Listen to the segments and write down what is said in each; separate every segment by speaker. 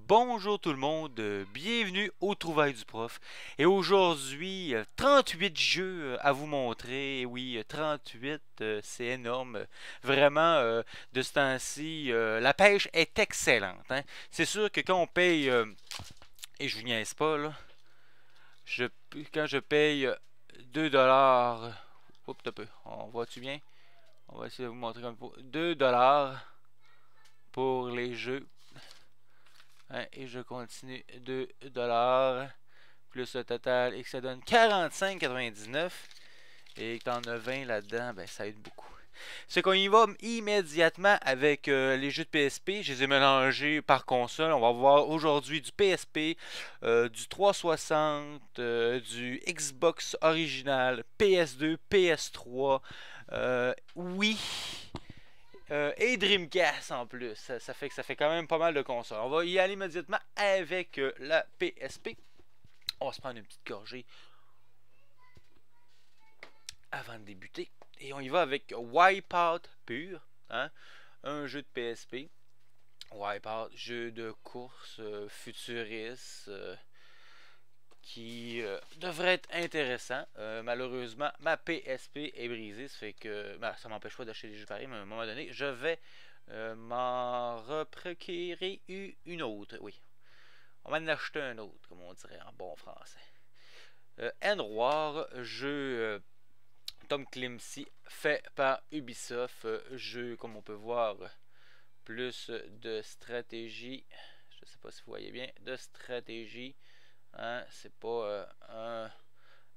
Speaker 1: Bonjour tout le monde, bienvenue au Trouvailles du Prof. Et aujourd'hui, 38 jeux à vous montrer. Oui, 38, c'est énorme. Vraiment, de ce temps-ci, la pêche est excellente, hein. C'est sûr que quand on paye, et je vous niaise pas là, je, quand je paye 2$, oups, un peu, on voit-tu bien? On va essayer de vous montrer comme il faut. 2$ pour les jeux. Hein, et je continue 2$ plus le total et que ça donne 45,99. Et que t'en as 20 là-dedans, ben ça aide beaucoup. C'est qu'on y va immédiatement avec les jeux de PSP. Je les ai mélangés par console. On va voir aujourd'hui du PSP, du 360, du Xbox original, PS2, PS3, Wii. Et Dreamcast en plus. Ça fait que ça fait quand même pas mal de consoles. On va y aller immédiatement avec la PSP. On va se prendre une petite gorgée avant de débuter. Et on y va avec Wipeout pur. Hein? Un jeu de PSP. Wipeout, jeu de course futuriste qui devrait être intéressant. Malheureusement, ma PSP est brisée. Ça fait que ça m'empêche pas d'acheter des jeux pareils, mais à un moment donné, je vais m'en reprocurer une autre. Oui, on va en acheter un autre, comme on dirait en bon français. Endwar, jeu Tom Clancy, fait par Ubisoft. Jeu, comme on peut voir, plus de stratégie. Je sais pas si vous voyez bien, de stratégie. Hein, c'est pas un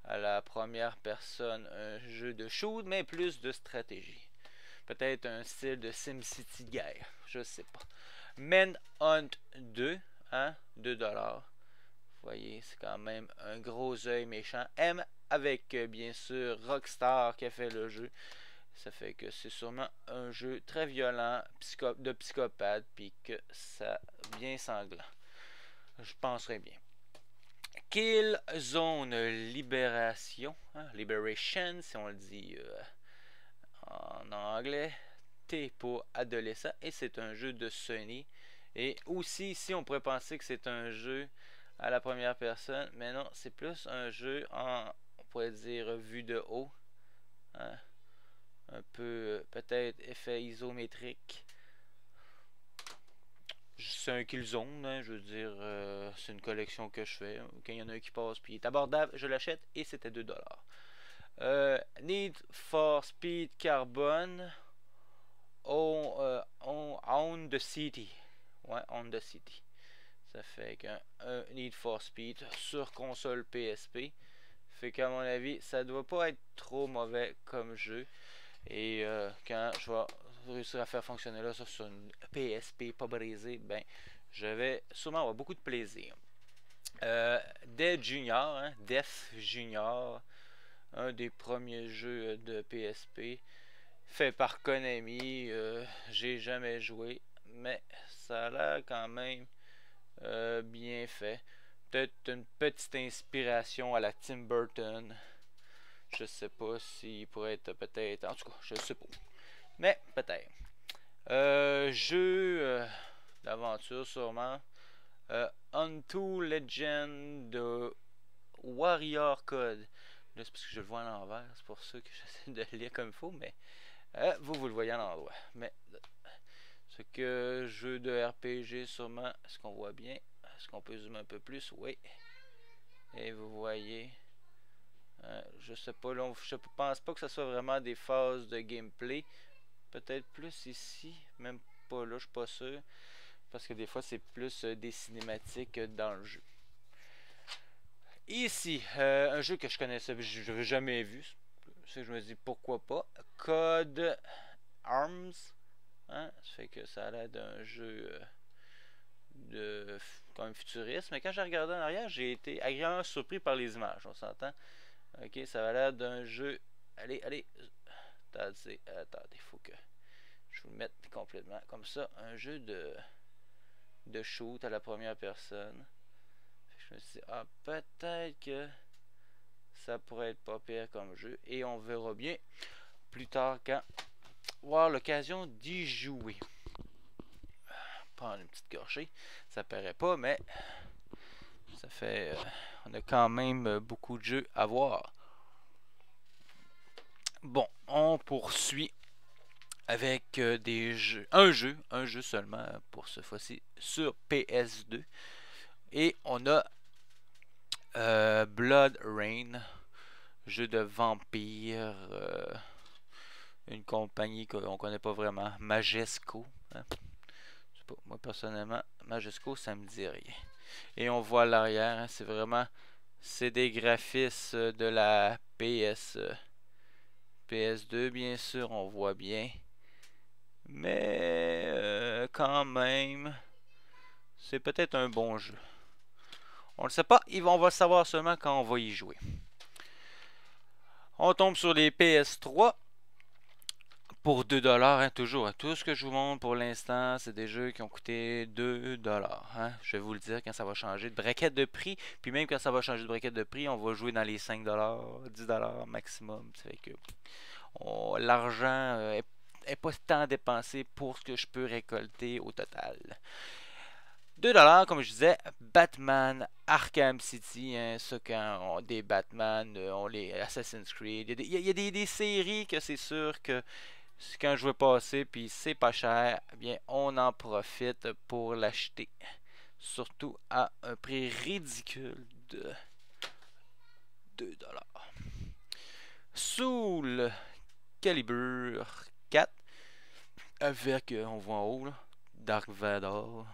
Speaker 1: à la première personne un jeu de shoot, mais plus de stratégie. Peut-être un style de SimCity guerre, je sais pas. Manhunt 2, hein, 2$. Vous voyez, c'est quand même un gros œil méchant. M avec bien sûr Rockstar qui a fait le jeu. Ça fait que c'est sûrement un jeu très violent, de psychopathe, puis que ça bien sanglant. Je penserais bien. Killzone Libération, hein, Liberation si on le dit en anglais. T pour adolescent et c'est un jeu de Sony. Et aussi ici on pourrait penser que c'est un jeu à la première personne, mais non, c'est plus un jeu en, on pourrait dire, vue de haut. Hein? Un peu peut-être effet isométrique. C'est un Killzone, hein, je veux dire, c'est une collection que je fais. Quand il y en a un qui passe puis il est abordable, je l'achète et c'était 2$. Need for Speed Carbon on the City. Ouais, on the City. Ça fait qu'un Need for Speed sur console PSP. Fait qu'à mon avis, ça doit pas être trop mauvais comme jeu. Et quand je vais réussir à faire fonctionner là sur une PSP pas brisée, ben je vais sûrement avoir beaucoup de plaisir. Dead Junior, hein, Death Junior, un des premiers jeux de PSP, fait par Konami. J'ai jamais joué, mais ça a l'air quand même bien fait. Peut-être une petite inspiration à la Tim Burton. Je sais pas s'il pourrait être peut-être. En tout cas, je sais pas. Mais peut-être. Jeu d'aventure sûrement. Unto Legend de Warrior Code. Là, c'est parce que je le vois à l'envers. C'est pour ça que j'essaie de le lire comme il faut. Mais vous le voyez à l'endroit. Mais ce que jeu de RPG sûrement. Est-ce qu'on voit bien? Est-ce qu'on peut zoomer un peu plus? Oui. Et vous voyez. Je sais pas, là, je pense pas que ce soit vraiment des phases de gameplay. Peut-être plus ici, même pas là, je suis pas sûr. Parce que des fois, c'est plus des cinématiques dans le jeu. Ici, un jeu que je connaissais, je n'avais jamais vu. C'est que je me dis pourquoi pas. Code Arms. Hein? Ça fait que ça a l'air d'un jeu de quand même futuriste. Mais quand j'ai regardé en arrière, j'ai été agréablement surpris par les images. On s'entend. Ok, ça a l'air d'un jeu. Allez, allez. Attendez, il faut que je vous le mette complètement comme ça. Un jeu de shoot à la première personne. Je me suis dit, ah, peut-être que ça pourrait être pas pire comme jeu. Et on verra bien plus tard quand on va avoir l'occasion d'y jouer. prendre une petite gorgée. Ça paraît pas, mais ça fait... on a quand même beaucoup de jeux à voir. Bon, on poursuit avec des jeux, un jeu seulement pour ce fois-ci sur PS2. Et on a Blood Rain, jeu de vampire, une compagnie qu'on connaît pas vraiment, Majesco. Hein? Je sais pas, moi personnellement, Majesco ça me dit rien. Et on voit à l'arrière, hein, c'est vraiment, c'est des graphismes de la PS2 bien sûr, on voit bien. Mais quand même, c'est peut-être un bon jeu. On ne le sait pas, on va le savoir seulement quand on va y jouer. On tombe sur les PS3 pour 2$, hein, toujours. Hein. Tout ce que je vous montre pour l'instant, c'est des jeux qui ont coûté 2$. Hein. Je vais vous le dire quand ça va changer de braquette de prix. Puis même quand ça va changer de braquette de prix, on va jouer dans les 5$, 10$ maximum. Ça fait que l'argent est pas tant dépensé pour ce que je peux récolter au total. 2$, comme je disais, Batman Arkham City, hein, ça quand on, des Batman, on les Assassin's Creed, il y a des séries que c'est sûr que quand je veux passer puis c'est pas cher, eh bien on en profite pour l'acheter. Surtout à un prix ridicule de 2$. Soul Calibur 4 avec, on voit en haut, là, Dark Vador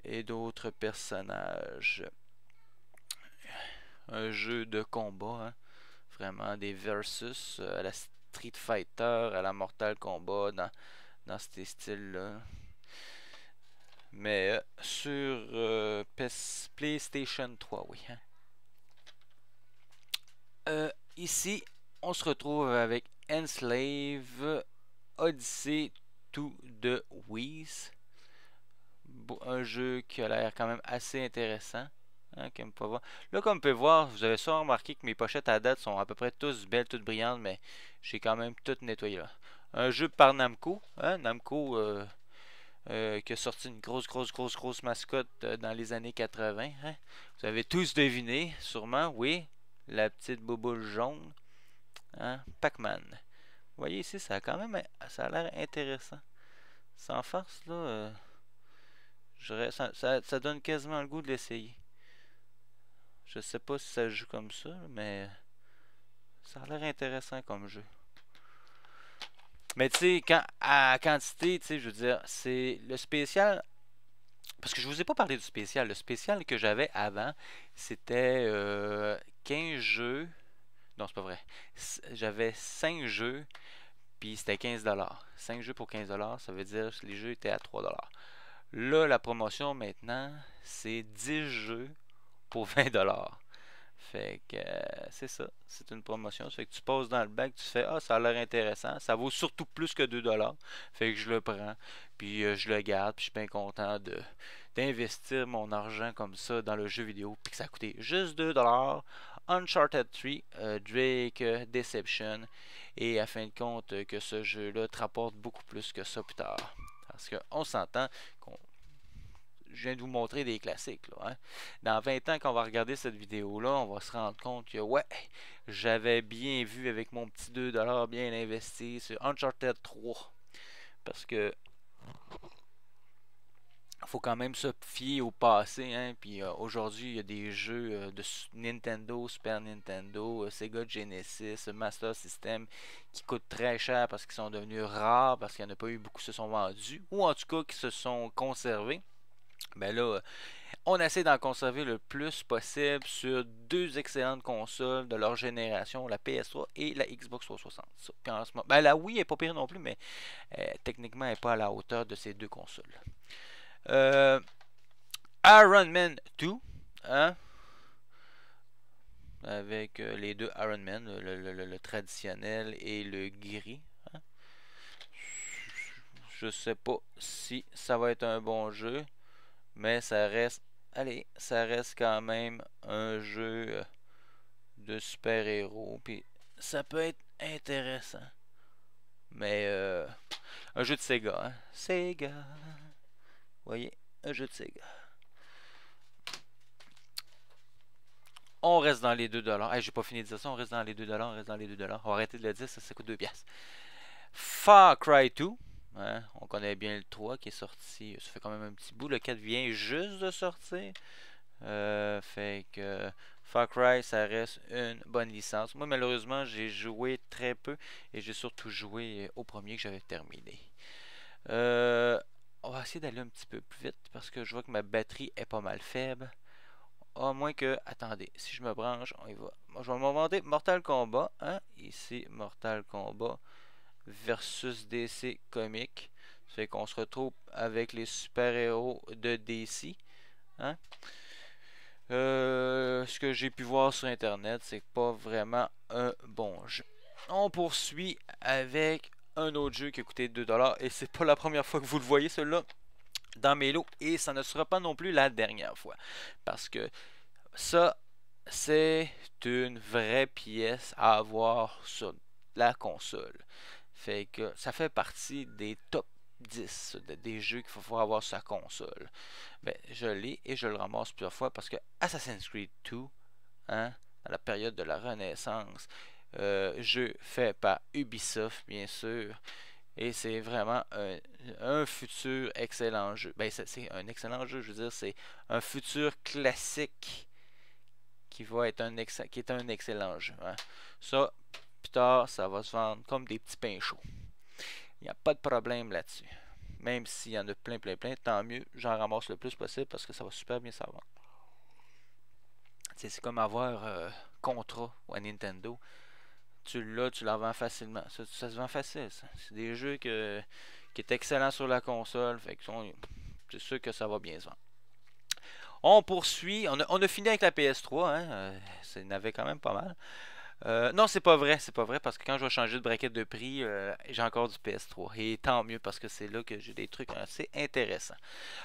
Speaker 1: et d'autres personnages. Un jeu de combat, hein. Vraiment des versus à la Street Fighter, à la Mortal Kombat, dans ces styles-là. Mais sur PlayStation 3, oui. Hein. Ici, on se retrouve avec Enslave Odyssey to the Wii. Un jeu qui a l'air quand même assez intéressant. Hein, là, comme vous pouvez voir, vous avez sûrement remarqué que mes pochettes à date sont à peu près tous belles, toutes brillantes, mais j'ai quand même tout nettoyé là. Un jeu par Namco. Hein, Namco qui a sorti une grosse mascotte dans les années 80. Hein. Vous avez tous deviné, sûrement, oui. La petite bouboule jaune. Hein, Pac-Man. Vous voyez ici, ça a quand même ça a l'air intéressant. Sans farce, là, ça donne quasiment le goût de l'essayer. Je sais pas si ça joue comme ça, mais ça a l'air intéressant comme jeu. Mais tu sais, à quantité, tu sais, je veux dire, c'est le spécial. Parce que je vous ai pas parlé du spécial. Le spécial que j'avais avant, c'était 15 jeux. Non, c'est pas vrai. J'avais 5 jeux, puis c'était 15$. 5 jeux pour 15$, ça veut dire que les jeux étaient à 3$. Là, la promotion maintenant, c'est 10 jeux pour 20$. Fait que c'est ça, c'est une promotion. Ça fait que tu passes dans le bac, tu fais ah, ça a l'air intéressant. Ça vaut surtout plus que 2$. Fait que je le prends, puis je le garde, puis je suis bien content d'investir mon argent comme ça dans le jeu vidéo, puis que ça a coûté juste 2$. Uncharted 3, Drake Deception, et à fin de compte que ce jeu-là te rapporte beaucoup plus que ça plus tard. Parce qu'on s'entend qu'on je viens de vous montrer des classiques. Là, hein. Dans 20 ans, quand on va regarder cette vidéo-là, on va se rendre compte que, ouais, j'avais bien vu avec mon petit 2$ bien investi sur Uncharted 3. Parce que faut quand même se fier au passé. Hein. Puis aujourd'hui, il y a des jeux de Nintendo, Super Nintendo, Sega Genesis, Master System qui coûtent très cher parce qu'ils sont devenus rares, parce qu'il n'y en a pas eu beaucoup qui se sont vendus, ou en tout cas qui se sont conservés. Ben là, on essaie d'en conserver le plus possible sur deux excellentes consoles de leur génération, la PS3 et la Xbox 360. Puis en ce moment, ben la Wii est pas pire non plus, mais techniquement, elle n'est pas à la hauteur de ces deux consoles. Iron Man 2, hein? Avec les deux Iron Man, le traditionnel et le gris. Hein? Je sais pas si ça va être un bon jeu. Mais ça reste, allez, ça reste quand même un jeu de super-héros. Puis ça peut être intéressant. Mais un jeu de Sega, hein. Sega. voyez, un jeu de tigre. On reste dans les 2$. Hey, j'ai pas fini de dire ça. On reste dans les 2$. On reste dans les 2$. On va arrêter de le dire. Ça coûte 2 piastres. Far Cry 2. Hein, on connaît bien le 3 qui est sorti. Ça fait quand même un petit bout. Le 4 vient juste de sortir. Fait que Far Cry, ça reste une bonne licence. Moi, malheureusement, j'ai joué très peu. Et j'ai surtout joué au premier que j'avais terminé. On va essayer d'aller un petit peu plus vite. Parce que je vois que ma batterie est pas mal faible. À moins que... Attendez, si je me branche, on y va. Moi, je vais me demander Mortal Kombat. Hein? Ici, Mortal Kombat versus DC Comics. Ça fait qu'on se retrouve avec les super-héros de DC. Hein? Ce que j'ai pu voir sur Internet, c'est pas vraiment un bon jeu. On poursuit avec un autre jeu qui a coûté 2$. Et c'est pas la première fois que vous le voyez, celui-là, dans mes lots. Et ça ne sera pas non plus la dernière fois. Parce que ça, c'est une vraie pièce à avoir sur la console. Fait que ça fait partie des top 10 des jeux qu'il faut avoir sur sa console. Ben, je l'ai et je le ramasse plusieurs fois parce que Assassin's Creed 2, hein, dans la période de la Renaissance, jeu fait par Ubisoft, bien sûr. Et c'est vraiment un futur excellent jeu. Ben, c'est un excellent jeu, je veux dire, c'est un futur classique qui va être qui est un excellent jeu. Hein. Ça, plus tard, ça va se vendre comme des petits pains chauds. Il n'y a pas de problème là-dessus. Même s'il y en a plein, tant mieux, j'en ramasse le plus possible parce que ça va super bien savoir. C'est comme avoir Contra ou à Nintendo. Tu l'as, tu la vends facilement. Ça se vend facile. C'est des jeux qui est excellent sur la console. Fait que c'est sûr que ça va bien se vendre. On poursuit. On a fini avec la PS3. Hein, ça en avait quand même pas mal. Non, c'est pas vrai, parce que quand je vais changer de braquette de prix, j'ai encore du PS3. Et tant mieux parce que c'est là que j'ai des trucs assez intéressants.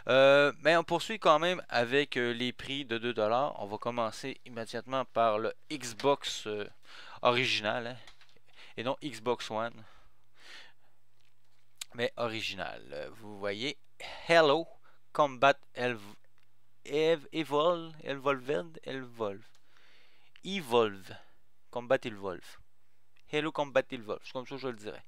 Speaker 1: Mais on poursuit quand même avec les prix de 2$. On va commencer immédiatement par le Xbox original, hein, et non Xbox One, mais original. Vous voyez, Hello Combat Evolve. Combat Evolve. Hello Combat Evolve. C'est comme ça que je le dirais.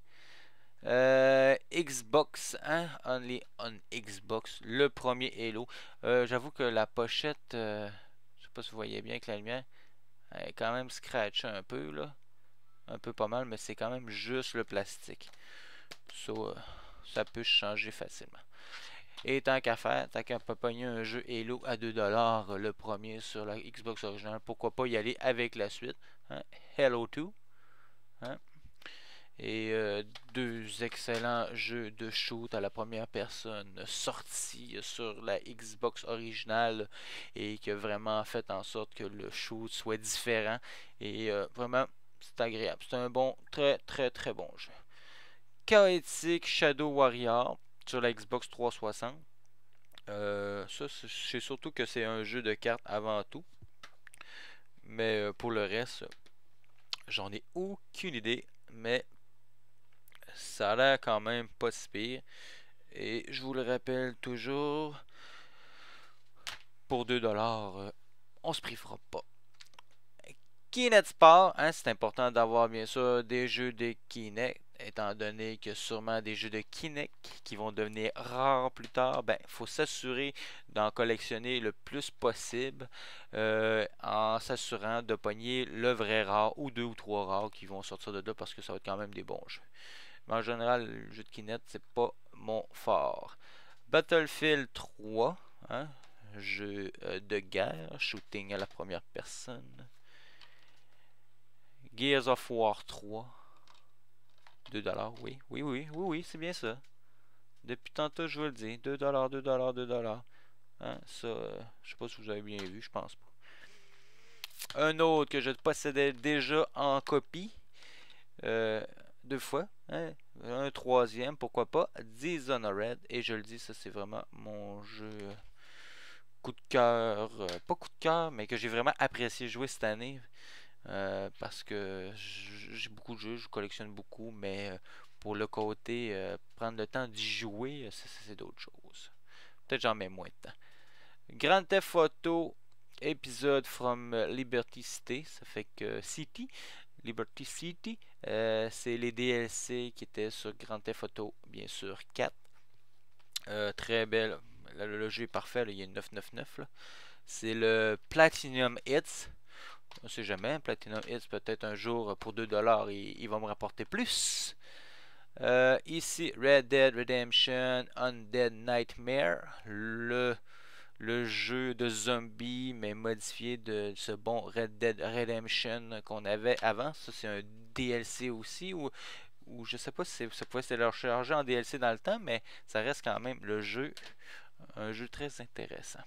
Speaker 1: Xbox, hein, only on Xbox, le premier Halo. J'avoue que la pochette, je sais pas si vous voyez bien avec la lumière, elle est quand même scratchée un peu là, un peu pas mal, mais c'est quand même juste le plastique. Ça peut changer facilement. Et tant qu'à faire, tant qu'à pas pogner un jeu Halo à 2$, le premier sur la Xbox originale, pourquoi pas y aller avec la suite, hein? Halo 2, hein? Et deux excellents jeux de shoot à la première personne sortis sur la Xbox originale et qui a vraiment fait en sorte que le shoot soit différent. Et vraiment, c'est agréable. C'est un bon, très bon jeu. Chaotic Shadow Warrior sur la Xbox 360. Ça, c'est surtout que c'est un jeu de cartes avant tout. Mais pour le reste, j'en ai aucune idée. Mais ça a l'air quand même pas si pire. Et je vous le rappelle toujours, pour 2$, on se privera pas. Kinect Sport, hein, c'est important d'avoir bien sûr des jeux de Kinect, étant donné que sûrement des jeux de Kinect qui vont devenir rares plus tard, ben faut s'assurer d'en collectionner le plus possible en s'assurant de pogner le vrai rare ou deux ou trois rares qui vont sortir de là parce que ça va être quand même des bons jeux. Mais en général, le jeu de Kinect, c'est pas mon fort. Battlefield 3, hein, jeu de guerre, shooting à la première personne. Gears of War 3, 2$, oui, c'est bien ça. Depuis tantôt, je vous le dis, 2$, 2$, 2$. Hein, ça, je sais pas si vous avez bien vu, je pense pas. Un autre que je possédais déjà en copie, deux fois, hein, un troisième, pourquoi pas, Dishonored, et je le dis, ça c'est vraiment mon jeu coup de cœur, pas coup de cœur, mais que j'ai vraiment apprécié jouer cette année. Parce que j'ai beaucoup de jeux, je collectionne beaucoup, mais pour le côté prendre le temps d'y jouer, c'est d'autres choses. Peut-être j'en mets moins de temps. Grand Theft Auto épisode from Liberty City. Ça fait que City. Liberty City. C'est les DLC qui étaient sur Grand Theft Auto, bien sûr, 4. Très belle. Le jeu est parfait. Là, il y a 999. C'est le Platinum Hits. On sait jamais. Platinum Hits, peut-être un jour pour 2$, il va me rapporter plus. Ici, Red Dead Redemption Undead Nightmare. Le jeu de zombies, mais modifié de ce bon Red Dead Redemption qu'on avait avant. Ça, c'est un DLC aussi. Ou je sais pas si ça pouvait se leur charger en DLC dans le temps, mais ça reste quand même le jeu. Un jeu très intéressant.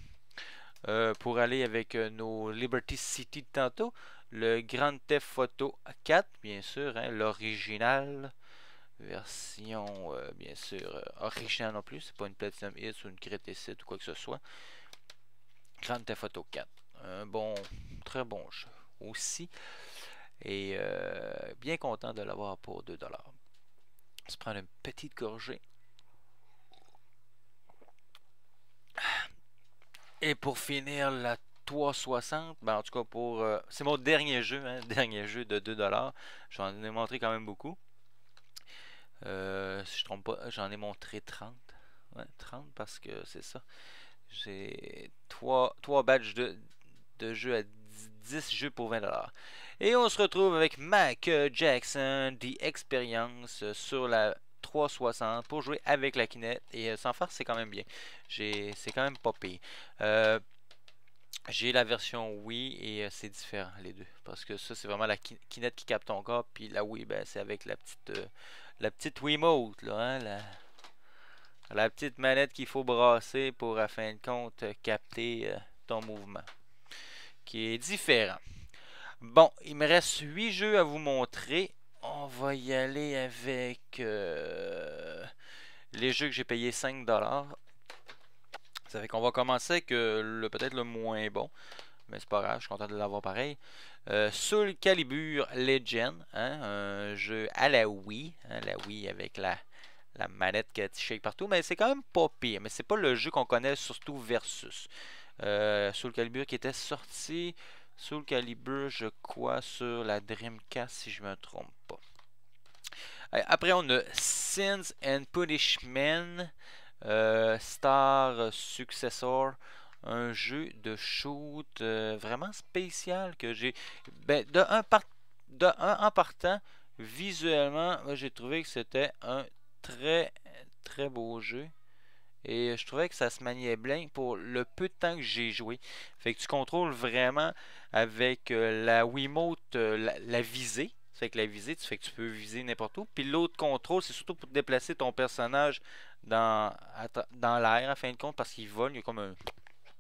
Speaker 1: Pour aller avec nos Liberty City de tantôt, le Grand Theft Auto 4, bien sûr, hein, l'original. Version, bien sûr, originale non plus. C'est pas une Platinum Hits ou une Criticite ou quoi que ce soit. Grand Theft Auto 4. Un bon, très bon jeu aussi. Et bien content de l'avoir pour 2$. On se prend une petite gorgée. Et pour finir, la 360, ben en tout cas pour... c'est mon dernier jeu, hein, dernier jeu de 2$. J'en ai montré quand même beaucoup. Si je ne trompe pas, j'en ai montré 30. Ouais, 30 parce que c'est ça. J'ai 3 badges de jeux à 10 jeux pour 20$. Et on se retrouve avec Mac Jackson, The Experience sur la 360 pour jouer avec la Kinect. Et sans faire, c'est quand même bien. C'est quand même pas pire. J'ai la version Wii et c'est différent les deux. Parce que ça, c'est vraiment la Kinect qui capte ton corps. Puis la Wii, ben, c'est avec la petite Wiimote, là, hein, la petite manette qu'il faut brasser pour, à fin de compte, capter ton mouvement. Qui est différent. Bon, il me reste 8 jeux à vous montrer. On va y aller avec les jeux que j'ai payé 5$. Ça fait qu'on va commencer avec peut-être le moins bon. Mais c'est pas grave, je suis content de l'avoir pareil. Soul Calibur Legend, hein, un jeu à la Wii. Hein, la Wii avec la manette qui shake partout. Mais c'est quand même pas pire. Mais c'est pas le jeu qu'on connaît surtout versus. Soul Calibur qui était sorti... Soul Calibur, je crois, sur la Dreamcast, si je me trompe pas. Après, on a Sins and Punishment, Star Successor, un jeu de shoot vraiment spécial que j'ai... Ben, de un en partant, visuellement, j'ai trouvé que c'était un très, très beau jeu. Et je trouvais que ça se maniait bien pour le peu de temps que j'ai joué. Fait que tu contrôles vraiment avec la Wiimote la visée. C'est que la visée, tu fais que tu peux viser n'importe où. Puis l'autre contrôle, c'est surtout pour déplacer ton personnage dans l'air, en fin de compte, parce qu'il vole. Il y a comme un...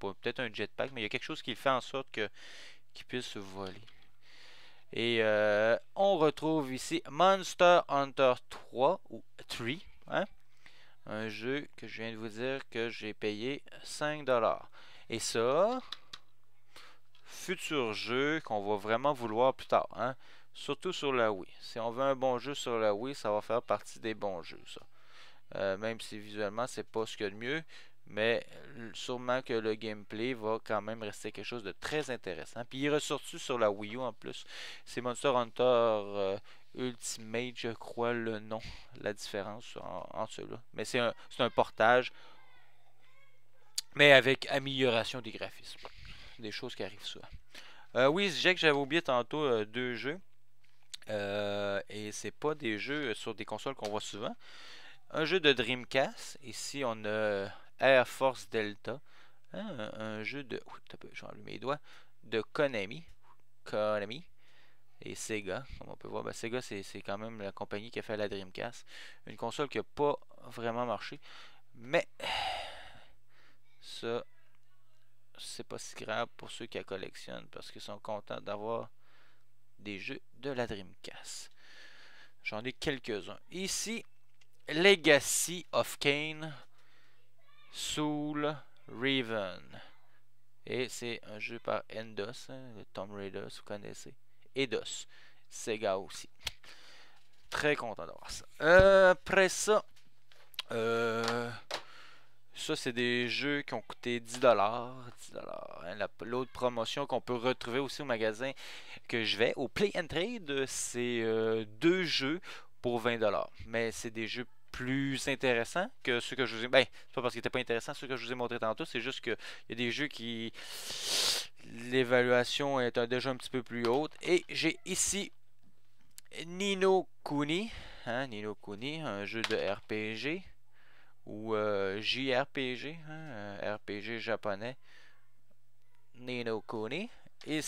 Speaker 1: peut-être un jetpack, mais il y a quelque chose qui fait en sorte qu'il puisse voler. Et on retrouve ici Monster Hunter 3 ou 3. Hein? Un jeu que je viens de vous dire que j'ai payé 5$. Et ça, futur jeu qu'on va vraiment vouloir plus tard. Hein? Surtout sur la Wii. Si on veut un bon jeu sur la Wii, ça va faire partie des bons jeux. Ça. Même si visuellement, c'est pas ce qu'il y a de mieux. Mais sûrement que le gameplay va quand même rester quelque chose de très intéressant. Puis il est ressorti sur la Wii U en plus. C'est Monster Hunter Ultimate, je crois le nom, la différence entre ceux-là. Mais c'est un portage, mais avec amélioration des graphismes. Des choses qui arrivent souvent. Oui, je disais que j'avais oublié tantôt 2 jeux. Et c'est pas des jeux sur des consoles qu'on voit souvent. Un jeu de Dreamcast. Ici, on a Air Force Delta. Hein, un jeu de... j'ai enlevé mes doigts. De Konami. Et Sega, comme on peut voir, ben Sega c'est quand même la compagnie qui a fait la Dreamcast. Une console qui n'a pas vraiment marché. Mais ça, c'est pas si grave pour ceux qui la collectionnent parce qu'ils sont contents d'avoir des jeux de la Dreamcast. J'en ai quelques-uns. Ici, Legacy of Kain, Soul Raven. Et c'est un jeu par Eidos, hein, le Tomb Raider, si vous connaissez. Eidos. Sega aussi. Très content d'avoir ça. Après ça, Ça, c'est des jeux qui ont coûté 10$. 10$. Hein. L'autre promotion qu'on peut retrouver aussi au magasin que je vais, au Play and Trade, c'est deux jeux pour 20$. Mais c'est des jeux plus intéressants que ceux que je vous ai... Ben, c'est pas parce qu'ils étaient pas intéressants ceux que je vous ai montré tantôt, c'est juste qu'il y a des jeux qui... L'évaluation est déjà un petit peu plus haute. Et j'ai ici Ni no Kuni. Hein, Ni no Kuni, un jeu de RPG. Ou JRPG, hein, RPG japonais, Ni no Kuni. Et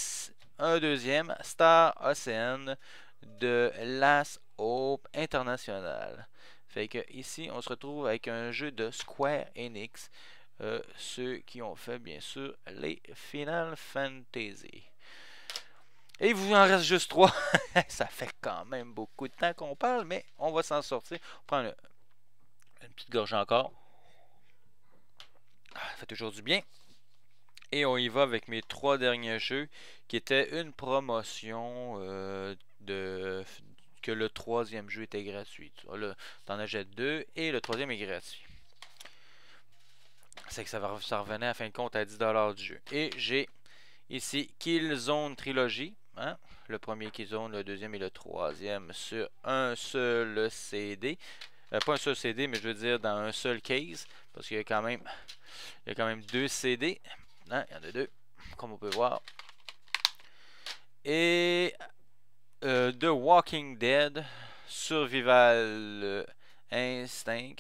Speaker 1: un deuxième, Star Ocean de Last Hope International. Fait que ici, on se retrouve avec un jeu de Square Enix, ceux qui ont fait bien sûr les Final Fantasy. Et il vous en reste juste 3. Ça fait quand même beaucoup de temps qu'on parle, mais on va s'en sortir. On prend une petite gorgée encore. Ça fait toujours du bien. Et on y va avec mes 3 derniers jeux qui étaient une promotion que le troisième jeu était gratuit. Là, t'en achètes 2 et le troisième est gratuit. C'est que ça revenait à fin de compte à 10$ du jeu. Et j'ai ici Killzone Trilogy. Hein? Le premier Killzone, le deuxième et le troisième sur un seul CD. Pas un seul CD, mais je veux dire dans un seul case. Parce qu'il y a quand même 2 CD. Hein? Il y en a 2, comme on peut voir. Et The Walking Dead, Survival Instinct.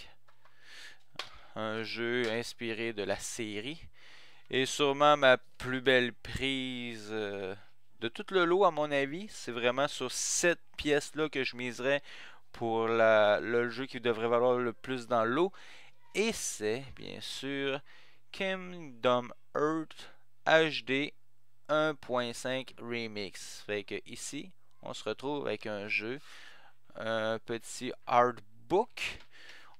Speaker 1: Un jeu inspiré de la série. Et sûrement ma plus belle prise de tout le lot, à mon avis. C'est vraiment sur cette pièce-là que je miserais pour le jeu qui devrait valoir le plus dans l'eau. Et c'est, bien sûr, Kingdom Hearts HD 1.5 Remix. Fait que ici, on se retrouve avec un jeu, un petit artbook.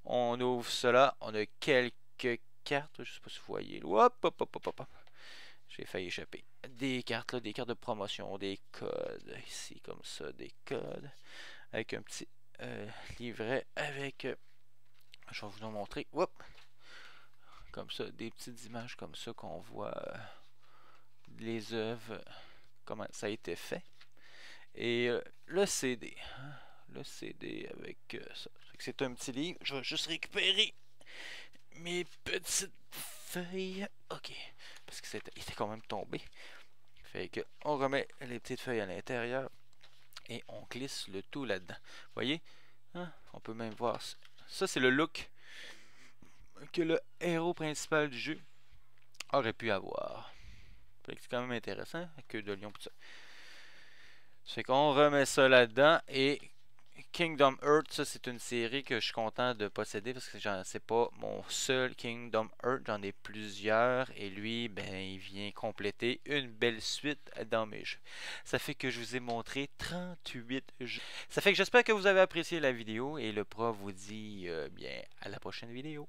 Speaker 1: On ouvre cela, on a quelques cartes, je sais pas si vous voyez. Hop, hop, hop, hop, hop. J'ai failli échapper. Des cartes là, des cartes de promotion, des codes ici comme ça, des codes avec un petit livret avec. Je vais vous en montrer. Hop. Comme ça, des petites images comme ça qu'on voit les œuvres, comment ça a été fait. Et le CD. Hein, le CD avec ça. C'est un petit livre. Je vais juste récupérer mes petites feuilles. Ok. Parce qu'il était quand même tombé. Fait que on remet les petites feuilles à l'intérieur. Et on glisse le tout là-dedans. Vous voyez? Hein? On peut même voir ça. Ça, c'est le look que le héros principal du jeu aurait pu avoir. C'est quand même intéressant, queue de lion, tout ça. C'est qu'on remet ça là-dedans. Et Kingdom Hearts, ça c'est une série que je suis content de posséder parce que c'est pas mon seul Kingdom Hearts, j'en ai plusieurs. Et lui, ben, il vient compléter une belle suite dans mes jeux. Ça fait que je vous ai montré 38 jeux. Ça fait que j'espère que vous avez apprécié la vidéo. Et le prof vous dit bien à la prochaine vidéo.